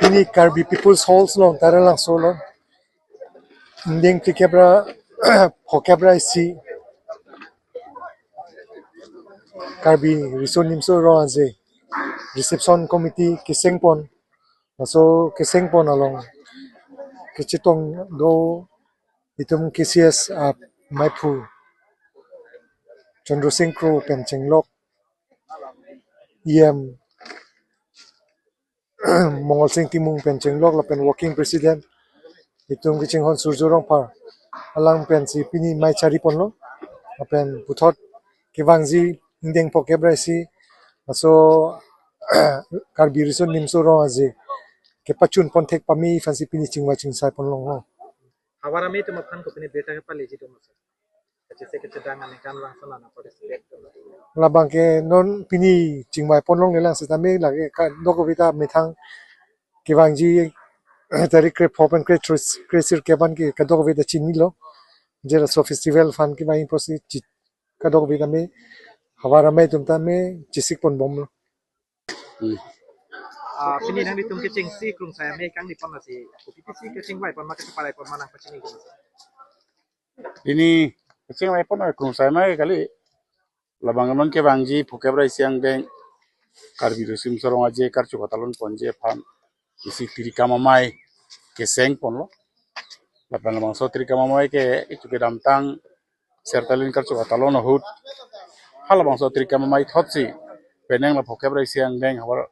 Ini Karbi People's Halls long tara lang solo. Inding tikebra hokebra isi Karbi Rison Nimso ro aje reception committee Kisengpon so Kisengpon along Kichitong do itum KCS Maipu Chandra Singh Kro Penchenglok EM Mongol Singh Timung Penchenglok lapen working president itum Kichinghon Surjorong par alang pensi pini mai cari ponlo lapen puthot kivangji indeng pokebra si so Karbi Rison Nimso ro aje kepachun pontek pami fansi pini chingwa chingsai ponlong lo Hawara me tuma phan ko pini beta ke pali jitu masa. Kecil kecil dangan ikan langsung anak pada sedek. labang ke non pini chingwai ponlong le lang setame lage ka doko vita methang kivangji tari krep hopen krep kresir keban ki kadoko vita chini lo jera so festival fan ki mai posi kadoko vita me hawara me tumta me chisik pon bom lo Pini nang ditung kecing si krung saya me kang di pon nasi. Kopi si kecing wai pon maka kepala pon mana pacini gitu. Ini kecing mai pon kung sai mai kali labang non ke bangji pukebra siang deng Karbi Rison sorong aje karchu katalon ponje pan isi tiri kama mai ke seng pon lo labang labang so tiri kama mai ke itu ke damtang sertalin karchu katalon hut hal labang so tiri kama mai thot si peneng la pukebra siang deng hawar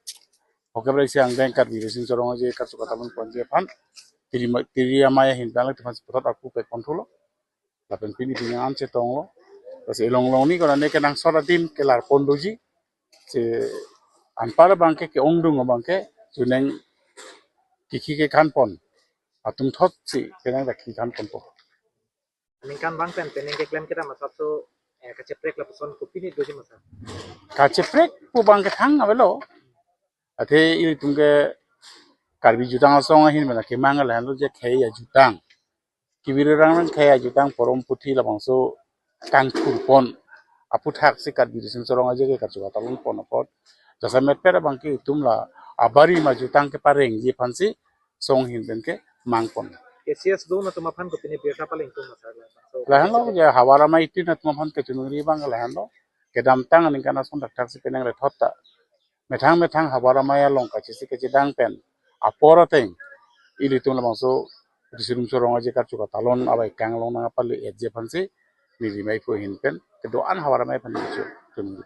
pukebra siang deng Karbi Rison sorong aje karchu katalon ponje pan tiri amai hintang la tuhan seputat aku pe kontrolo lapen pini pinang ance tong lo terus elong long ni kalau neke nang soratin ke lar pondoji se anpara bangke ke ongdung bangke suneng kiki ke kanpon atum thot si kenang dak ki kanpon po Ningkan bang pen peneng ke klaim kita masa tu keceprek lah peson kopi ni doji masa. kaceprek pu bangke thang abelo ate ili tungke Karbi jutang asong ahin mana ke mangal hando je khaya jutang kibirang khaya jutang porom puthi la bangso kang pon apu thak si Karbi Rison sorong aje ke karchu katalon pon apot jasa metpera bangke tumla abari ma jutang ke pareng je phansi song hin ben ke mangpon KCS do na tuma phan ko pini beta paling tu masa. lahan lo je hawara ma itin at maphan ke chunuri bang lahan lo ke dam tang ning kana son dak si penang le thotta methang methang hawara ma ya long ka chisi ke dang pen apora teng ili tum la bangso disirum sorong aje karchu katalon abai kang long na palu je phansi ni mai ko hin pen ke do an hawara mai phan chu chunuri